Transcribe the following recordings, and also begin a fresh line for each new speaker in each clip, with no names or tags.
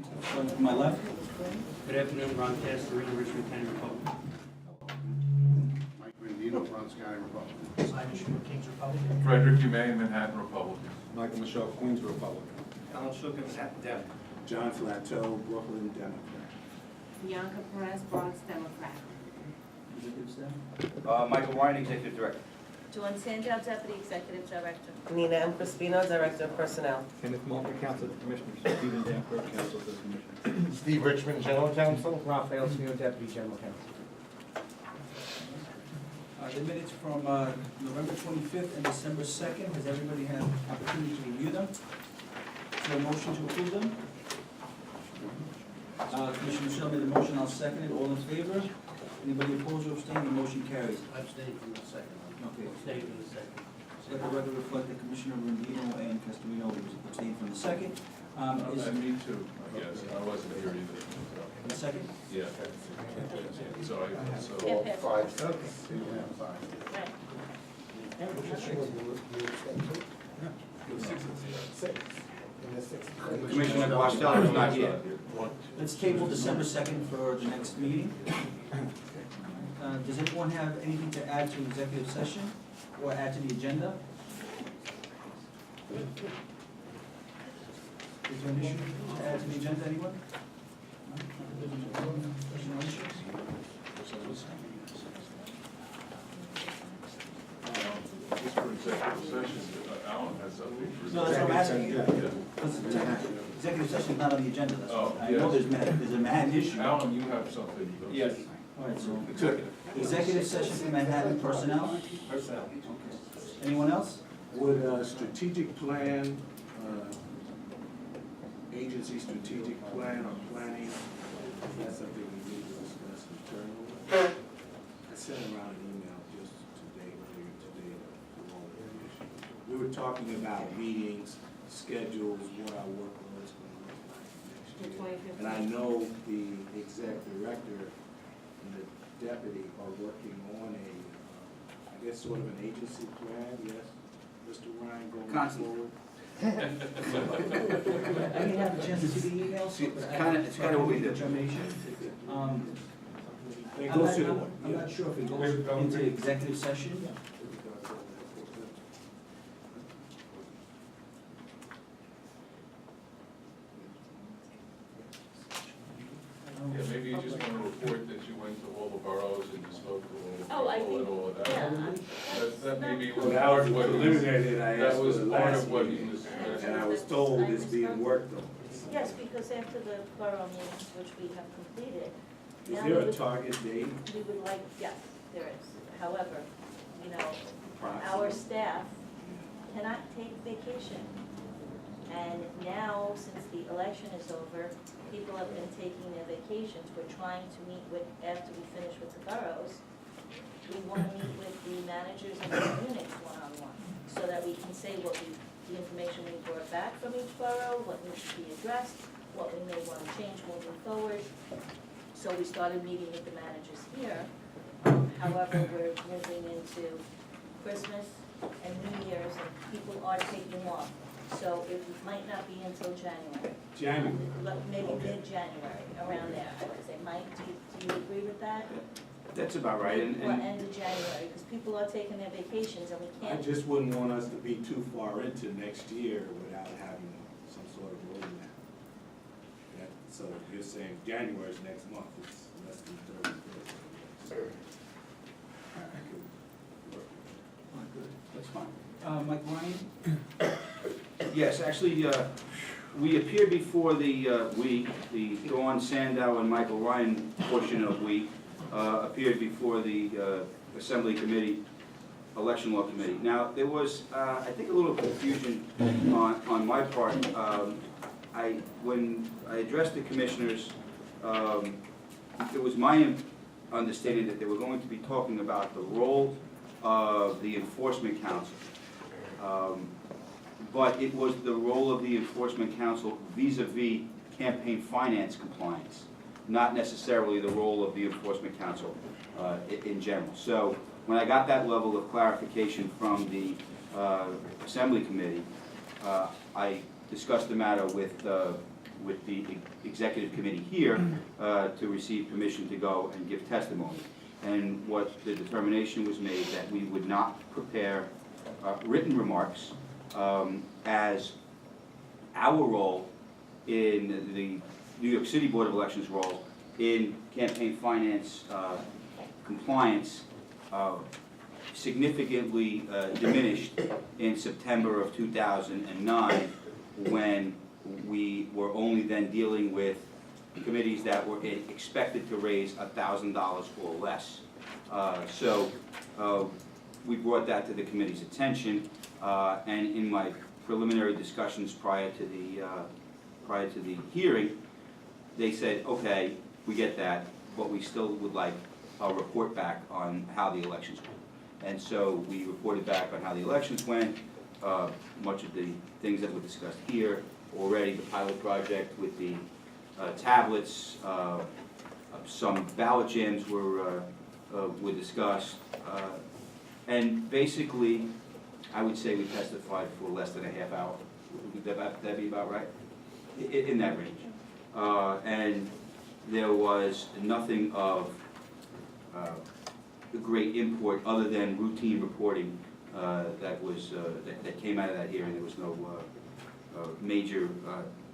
Starting from my left.
Good afternoon, Ron Castorino, Richmond County Republican.
Mike Rendino, Bronx County Republican.
Simon Schumer, Kings Republican.
Frederick Humane, Manhattan Republican.
Michael Michelle, Queens Republican.
Alan Shukin, Manhattan Democrat.
John Flateau, Brooklyn Democrat.
Bianca Perez, Bronx Democrat.
Executive staff.
Michael Ryan, Executive Director.
Joan Sandow, Deputy Executive Director.
Nina M. Crispino, Director of Personnel.
Kenneth Moore, Council of Commissioners. Stephen Danforth, Council of Commissioners.
Steve Richmond, General Counsel.
Raphael Smith, Deputy General Counsel.
The minutes from November 25th and December 2nd, has everybody had opportunity to review them? Is there a motion to approve them? Commissioner Michelle made the motion, I'll second it. All in favor? Anybody opposed or abstaining? The motion carries.
Abstain from the second.
Okay.
Abstain from the second.
So let the record reflect that Commissioner Rendino and Castellino abstained from the second. Is
Me too, I guess. I wasn't here either.
the second?
Yeah. So I,
Yeah, yeah.
Five.
Right.
Commissioner Costello is not here.
Let's table December 2nd for the next meeting. Does anyone have anything to add to executive session or add to the agenda? Is there an issue to add to the agenda, anyone? No issues?
just for executive session, Alan has something for.
No, that's what I'm asking.
Yeah.
Because executive session is not on the agenda, that's
Oh,
why. I know
yes.
there's a mad issue.
Alan, you have something.
Yes.
All right, so
Executive.
executive session for Manhattan personnel.
Personnel.
Okay. Anyone else?
Would a strategic plan, agency strategic plan or planning, that's something we need to discuss internally? I sent around an email just today, earlier today, to all the commissioners. We were talking about meetings, schedules, what our workload is going to look like next
The
year.
25th.
And I know the exec director and the deputy are working on a, I guess, sort of an agency plan, yes? Mr. Ryan, going
Constant.
forward?
I didn't have a chance to see the email, so.
It's kinda what we do.
Determination.
It
I'm
goes
not,
to the.
I'm not sure if it goes into executive session.
Yeah, maybe you just want to report that you went to all the boroughs and you spoke to all the
Oh, I
people and
think-
all of that.
Yeah.
That maybe was
Well, that
part
was
of what he was,
preliminary that I
that
asked
was
for the
part
last
of what he
meeting.
was.
And I was told it's being worked on.
Yes, because after the borough meetings, which we have completed,
Is
now
there
we
a
would,
target date?
we would like, yes, there is. However, you know, our
approximate?
staff cannot take vacation. And now, since the election is over, people have been taking their vacations. We're trying to meet with, after we finish with the boroughs, we want to meet with the managers and the units one-on-one, so that we can say what we, the information we brought back from each borough, what needs to be addressed, what we may want to change moving forward. So we started meeting with the managers here. However, we're moving into Christmas and New Year's, and people are taking off. So it might not be until January,
January.
maybe
Okay.
mid-January, around there, I would say. Mike, do you agree with that?
That's about right,
Or
and
end of January, because people are taking their vacations and we
I
can't.
just wouldn't want us to be too far into next year without having some sort of roadmap. Yeah, so you're saying January's next month, it's less than 30 days. I could work with
Oh, good, that's fine. Mike Ryan?
yes, actually, we appeared before the Dawn Sandow and Michael Ryan portion of appeared before the Assembly Committee, Election Law Committee. Now, there was, I think, a little confusion on my part. When I addressed the commissioners, it was my understanding that they were going to be talking about the role of the Enforcement Council. But it was the role of the Enforcement Council vis-a-vis campaign finance compliance, not necessarily the role of the Enforcement Council in general. So when I got that level of clarification from the Assembly Committee, I discussed the matter with with the executive committee here to receive permission to go and give testimony. And what the determination was made that we would not prepare written remarks as our role in the New York City Board of Elections role in campaign finance compliance significantly diminished in September of 2009 when we were only then dealing with committees that were expected to raise $1,000 or less. So we brought that to the committee's attention, and in my preliminary discussions prior to the hearing, they said, okay, we get that, but we still would like a report back on how the elections went. And so we reported back on how the elections went, much of the things that were discussed here already, the pilot project with the tablets, some ballot jams were discussed, and basically, I would say we testified for less than a half hour. Would that be about right? In that range. And there was nothing of great import other than routine reporting that came out of that hearing. There was no major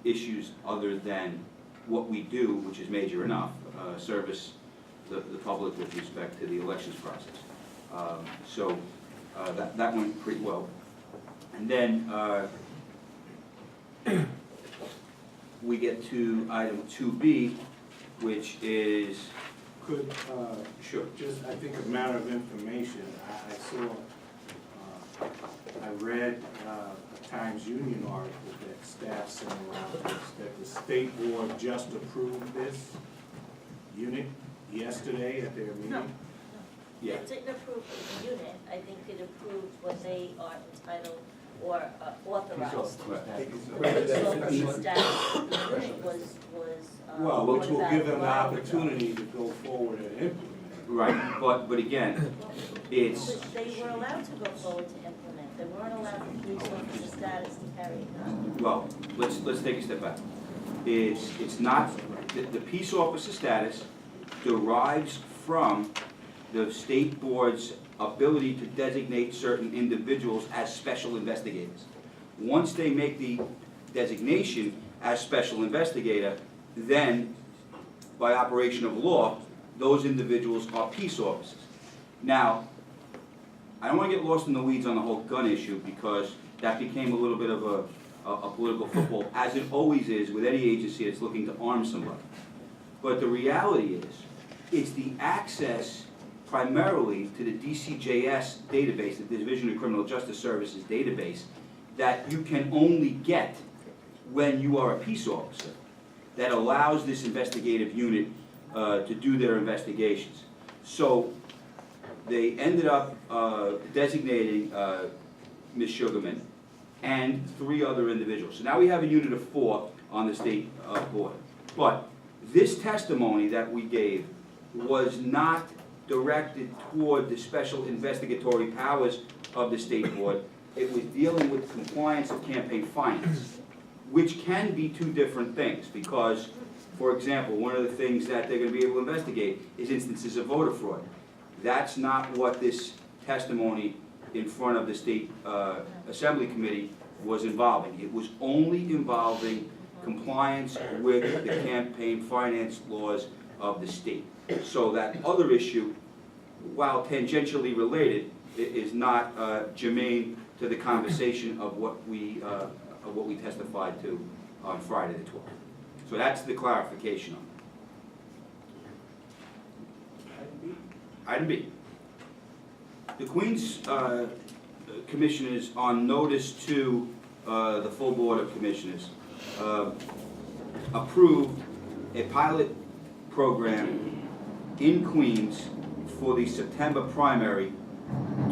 issues other than what we do, which is major enough, service the public with respect to the elections process. So that went pretty well. And then we get to item 2B, which is,
Could,
sure.
just, I think, a matter of information, I saw, I read a Times Union article that staff sent around that the state board just approved this unit yesterday at their meeting.
No.
Yeah.
It didn't approve the unit, I think it approved what they are entitled or authorized.
Special
Status, the unit was,
Well, which will give them the
$1,000.
opportunity to go forward and implement it.
Right, but again, it's,
They were allowed to go forward to implement, they weren't allowed to police officer status to carry it out.
well, let's take a step back. It's not, the peace officer status derives from the state board's ability to designate certain individuals as special investigators. Once they make the designation as special investigator, then by operation of law, those individuals are peace officers. Now, I don't want to get lost in the weeds on the whole gun issue because that became a little bit of a political football, as it always is with any agency that's looking to arm somebody. But the reality is, it's the access primarily to the DCJS database, the Division of Criminal Justice Services database, that you can only get when you are a peace officer, that allows this investigative unit to do their investigations. So they ended up designating Ms. Sugarman and 3 other individuals. So now we have a unit of 4 on the state board. But this testimony that we gave was not directed toward the special investigatory powers of the state board. It was dealing with compliance of campaign finance, which can be 2 different things because, for example, one of the things that they're going to be able to investigate is instances of voter fraud. That's not what this testimony in front of the State Assembly Committee was involving. It was only involving compliance with the campaign finance laws of the state. So that other issue, while tangentially related, is not germane to the conversation of what we testified to on Friday the 12th. So that's the clarification on it. Item B. The Queens Commissioners, on notice to the full Board of Commissioners, approved a pilot program in Queens for the September primary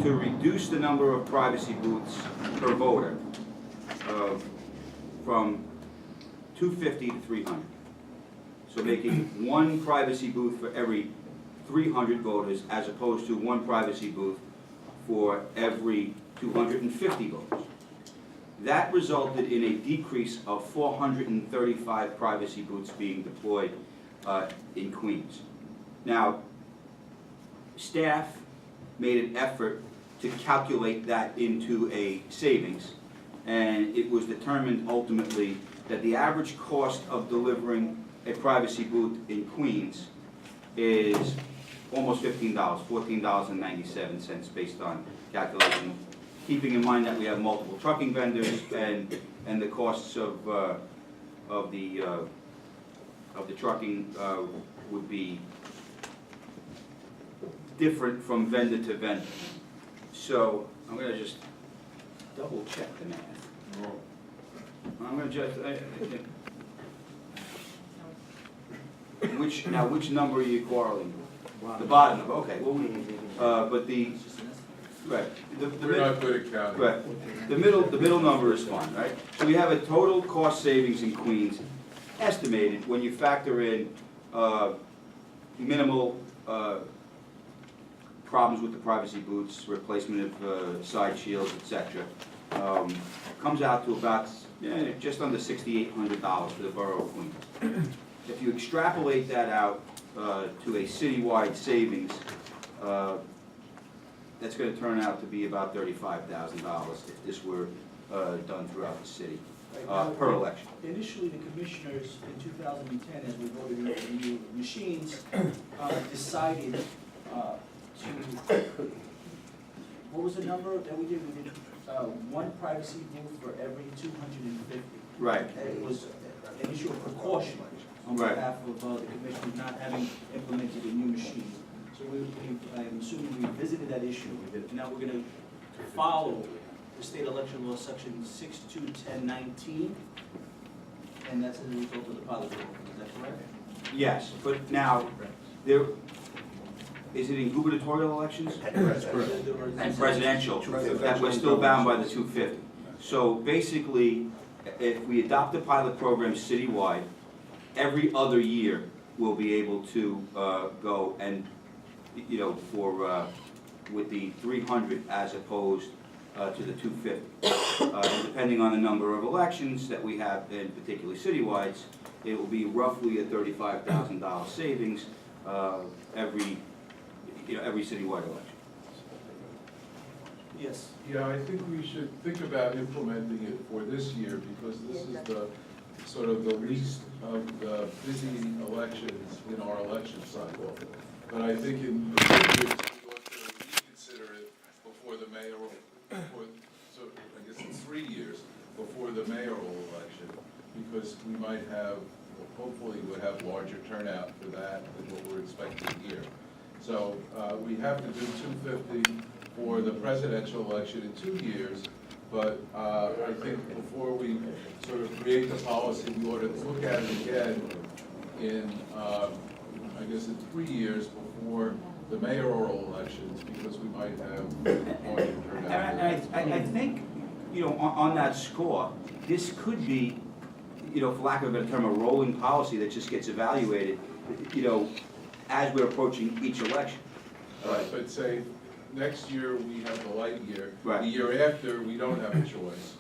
to reduce the number of privacy booths per voter from 250 to 300. So making 1 privacy booth for every 300 voters as opposed to 1 privacy booth for every 250 voters. That resulted in a decrease of 435 privacy booths being deployed in Queens. Now, staff made an effort to calculate that into a savings, and it was determined ultimately that the average cost of delivering a privacy booth in Queens is almost $15, $14.97 based on calculation, keeping in mind that we have multiple trucking vendors and the costs of the trucking would be different from vendor to vendor. So I'm gonna just double check the math. I'm gonna just, which number are you quarreling? The bottom number, okay, well, but the, right,
We're not good at counting.
right, the middle number is fine, right? So we have a total cost savings in Queens, estimated when you factor in, minimal, problems with the privacy booths, replacement of, side shields, et cetera. Comes out to about, just under $6,800 for the borough of Queens. If you extrapolate that out to a citywide savings, that's going to turn out to be about $35,000 if this were done throughout the city per election.
Initially, the commissioners in 2010, as we voted in the new machines, decided to, what was the number that we did? We did one privacy booth for every 250.
Right.
And it was an issue of precaution on
Right.
behalf of the commissioners not having implemented a new machine. So I'm assuming we visited that issue. Now we're going to follow the state election law section 621019, and that's as a result of the pilot program. Is that correct?
Yes, but now, there, is it in gubernatorial elections? And presidential, that we're still bound by the 250. So basically, if we adopt the pilot program citywide, every other year we'll be able to go and, for, with the 300 as opposed to the 250. And depending on the number of elections that we have, and particularly citywides, it will be roughly a $35,000 savings every citywide election.
Yes.
Yeah, I think we should think about implementing it for this year, because this is the, sort of the least of the busy elections in our election cycle. But I think in the future, we ought to reconsider it before the mayoral, so I guess in 3 years, before the mayoral election, because we might have, hopefully we'll have larger turnout for that than what we're expecting here. So we have to do 250 for the presidential election in 2 years, but I think before we sort of create the policy, we ought to look at it again in, I guess, in 3 years before the mayoral elections, because we might have larger turnout.
And I think, on that score, this could be, for lack of a better term, a rolling policy that just gets evaluated, as we're approaching each election.
Right, but say, next year we have the light year.
Right.
The year after, we don't have a choice.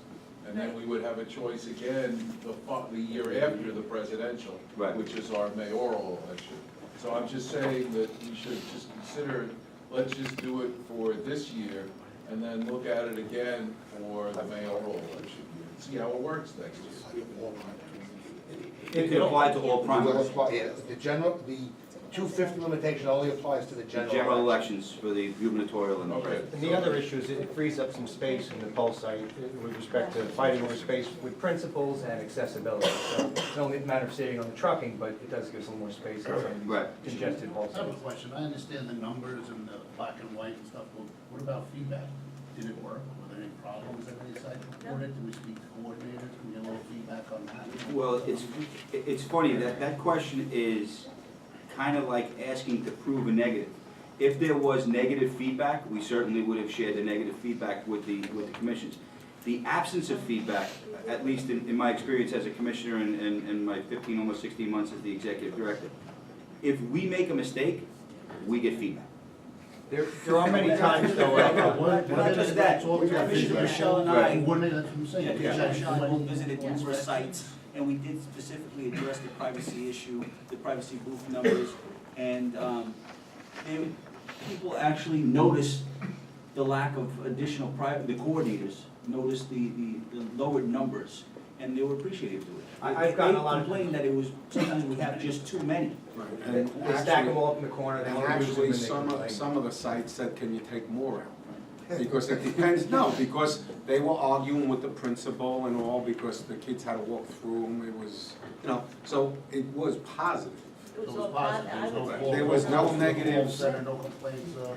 And then we would have a choice again the year after the presidential,
Right.
which is our mayoral election. So I'm just saying that we should just consider, let's just do it for this year, and then look at it again for the mayoral election year, see how it works next year.
It can apply to all
It will
primaries.
apply, yeah, the 250 limitation only applies to the general.
General elections for the gubernatorial and.
Okay.
And the other issue is it frees up some space in the poll site with respect to fighting over space with principals and accessibility. So it's only a matter of sitting on the trucking, but it does give us a little more space in some of
Right.
these congested poll
I have a
sites.
question. I understand the numbers and the black and white and stuff, but what about feedback? Did it work? Were there any problems at any site reported? Did we speak to coordinators? Can we get a little feedback on that?
Well, it's funny, that question is kind of like asking to prove a negative. If there was negative feedback, we certainly would have shared the negative feedback with the commissions. The absence of feedback, at least in my experience as a commissioner and my 15, almost 16 months as the executive director, if we make a mistake, we get feedback.
There are many times though,
Not just that, Commissioner Michelle and I,
Coordinate, that's what I'm saying.
yeah, Commissioner
Exactly.
Michelle and I both visited numerous sites, and we did specifically address the privacy issue, the privacy booth numbers, and people actually noticed the lack of additional the coordinators noticed the lowered numbers, and they were appreciative to it.
I've gotten a lot of-
They complained that it was, sometimes we have just too many.
And
They stack them all up in the corner, they
And
want to use them
actually,
and they complain.
some of the sites said, can you take more out? Because it depends, no, because they were arguing with the principal and all, because the kids had to walk through them, it was, so it was positive.
It was
It
all
was positive.
I would
There
say.
was
There was no negatives.
Center, no complaints,
No.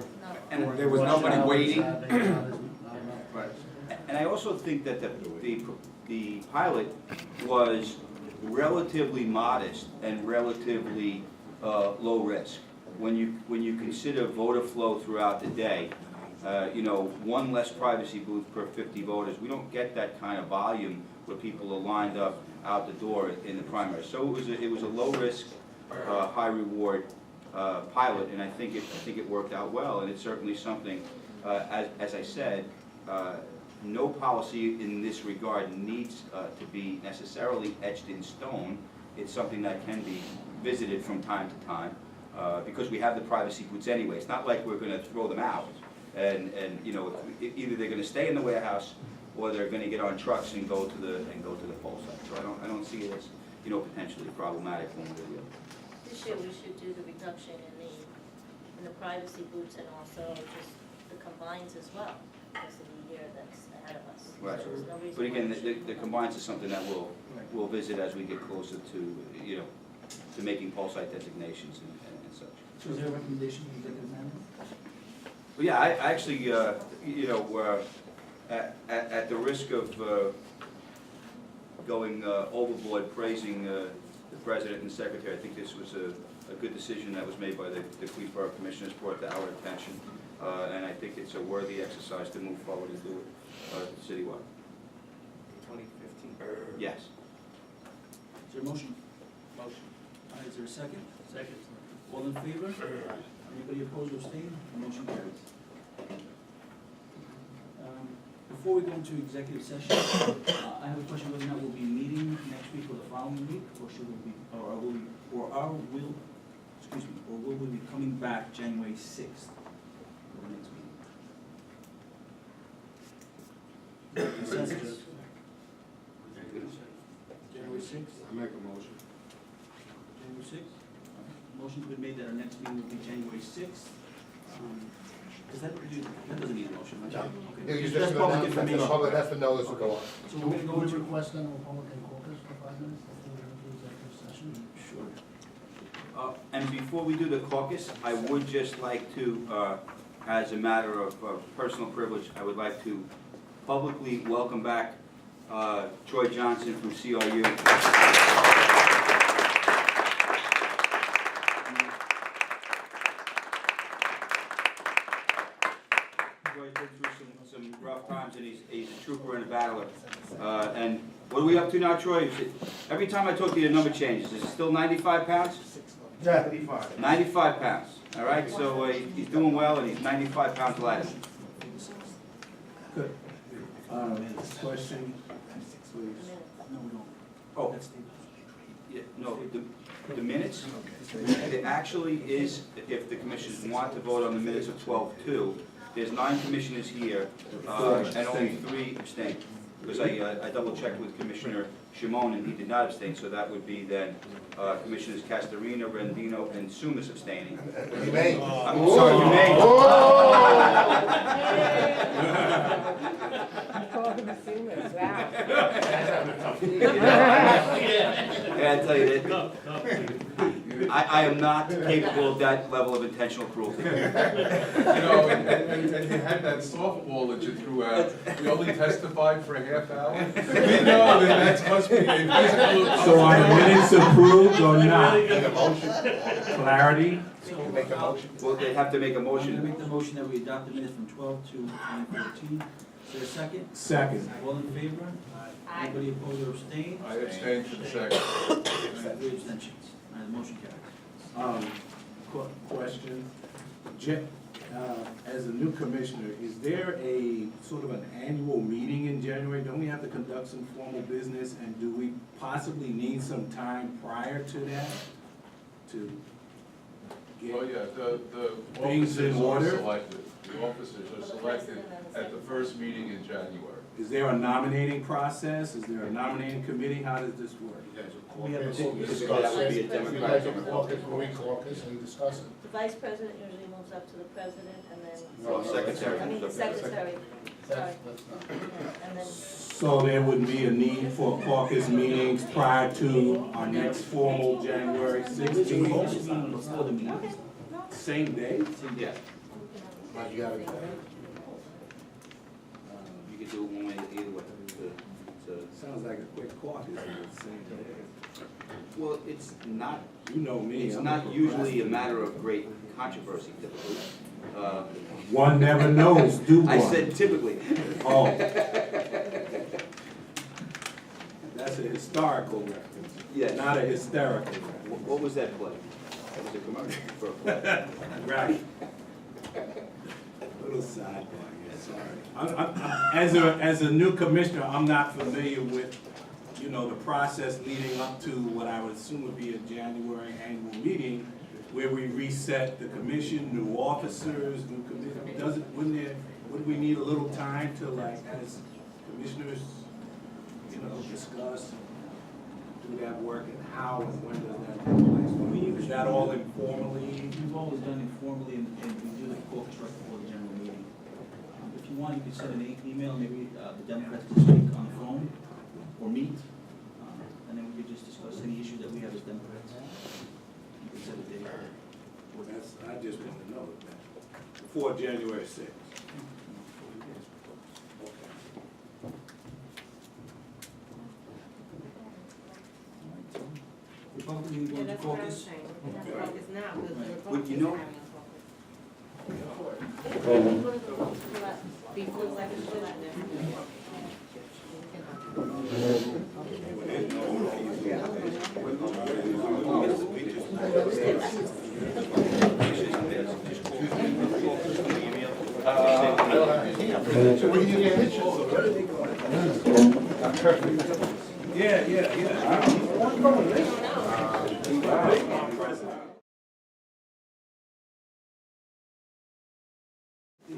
And there was nobody waiting.
Right. And I also think that the pilot was relatively modest and relatively low risk. When you consider voter flow throughout the day, one less privacy booth per 50 voters, we don't get that kind of volume where people are lined up out the door in the primary. So it was a low risk, high reward pilot, and I think it worked out well, and it's certainly something, as I said, no policy in this regard needs to be necessarily etched in stone. It's something that can be visited from time to time, because we have the privacy booths anyway. It's not like we're gonna throw them out, and either they're gonna stay in the warehouse, or they're gonna get on trucks and go to the poll site. So I don't see it as, potentially problematic one way or the other.
This year, we should do the reduction in the privacy booths and also just the combines as well, because of the year that's ahead of us.
Right.
So there's no reason
But again,
why we shouldn't.
the combines is something that we'll visit as we get closer to, to making poll site designations and such.
So is there a recommendation from the executive manager?
But yeah, I actually, at the risk of going overboard praising the president and secretary, I think this was a good decision that was made by the Queensborough Commissioners, brought to our attention, and I think it's a worthy exercise to move forward and do it citywide.
2015.
Yes.
Is there a motion?
Motion.
All right, is there a second?
Second.
All in favor? Anybody opposed or abstained? The motion carries. Before we go into executive session, I have a question whether or not we'll be meeting next week or the following week, or should we be, or will we be coming back January 6th for the next meeting? Consensus? January 6th?
I make a motion.
January 6th? Motion's been made that our next meeting will be January 6th. That doesn't need a motion, right?
No.
Okay.
You
That's
just
public
announce that the
information.
public, that's the notice will go on.
So we're gonna go
we
into.
request then a Republican caucus for 5 minutes before we go to executive session?
Sure. And before we do the caucus, I would just like to, as a matter of personal privilege, I would like to publicly welcome back Troy Johnson from CRU. Troy's been through some rough times, and he's a trooper and a battler. And what are we up to now, Troy? Every time I talk to you, the number changes. Is it still 95 pounds? 95 pounds, all right? So he's doing well, and he's 95 pounds lighter.
Good. Question, please.
No, we don't.
Oh,
That's the.
yeah, no, the minutes, it actually is, if the commissioners want to vote on the minutes of 12-2, there's 9 commissioners here, and only 3 abstain. Because I double checked with Commissioner Shimon, and he did not abstain, so that would be then Commissioners Castorina, Rendino, and Sumas abstaining.
You may.
I'm sorry, you may. Yeah, I tell you that, I am not capable of that level of intentional cruelty.
And you had that softball that you threw out, we only testified for a half hour. We know that that must be a physical.
So are the minutes approved or not?
Make a motion.
Clarity?
Make a motion.
Well, they have to make a
I'm gonna
motion.
make the motion that we adopt the minutes from 12-2014. Is there a second?
Second.
All in favor? Anybody opposed or abstained?
I abstained for the second.
3 abstentions. The motion carries.
Question, As a new commissioner, is there a sort of an annual meeting in January? Don't we have to conduct some formal business, and do we possibly need some time prior to that to get?
Oh, yeah, the
Things in
officers are
order?
selected. The officers are selected at the first meeting in January.
Is there a nominating process? Is there a nominating committee? How does this work?
You guys will
We have a
caucus,
caucus.
discuss
That would be a
it.
Democratic
You guys will caucus, we caucus and discuss it.
The vice president usually moves up to the president and then.
No, secretary.
I mean, the secretary, sorry,
That's not.
yeah, and then.
So there wouldn't be a need for caucus meetings prior to our next formal January
It's
6th
a
meeting?
caucus meeting before the meeting.
Okay, no.
Same day?
Yeah,
But you gotta,
you could do it one way, either way.
Sounds like a quick caucus in the same day.
Well, it's not,
You know me.
it's
I'm
not
a
usually a matter of great controversy typically.
One never knows, do one?
I said typically.
Oh. That's a historical reference,
Yes.
not a hysterical reference.
What was that play? That was a commercial for a play.
Right. Little sidebar, yeah, sorry. As a new commissioner, I'm not familiar with, you know, the process leading up to what I would assume would be a January annual meeting where we reset the commission, new officers, new committee. Wouldn't we need a little time to, like, as commissioners, you know, discuss, do that work, and how and when does that take place? Is that all informally?
We've always done informally, and we do the caucus right before the general meeting. If you want, you can send an email, maybe the Democrats can speak on the phone, or meet, and then we could just discuss any issues that we have as Democrats. You can set a date.
I just want to know that, before January 6th.
Republican, you going to caucus?
Would you know,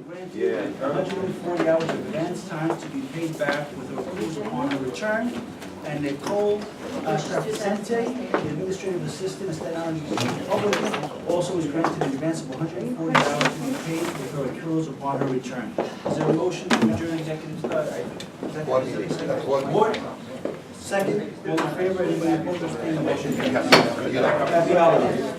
Granted 140 hours of advance time to be paid back with a accrual upon a return. And Nicole Trapicente, the administrative assistant of Staten Island Public, also was granted an advance of 140 hours to be paid with her accruals upon her return. Is there a motion to adjourn executive? Board? Second, all in favor, anybody opposed, abstaining, motion carries. Happy holidays.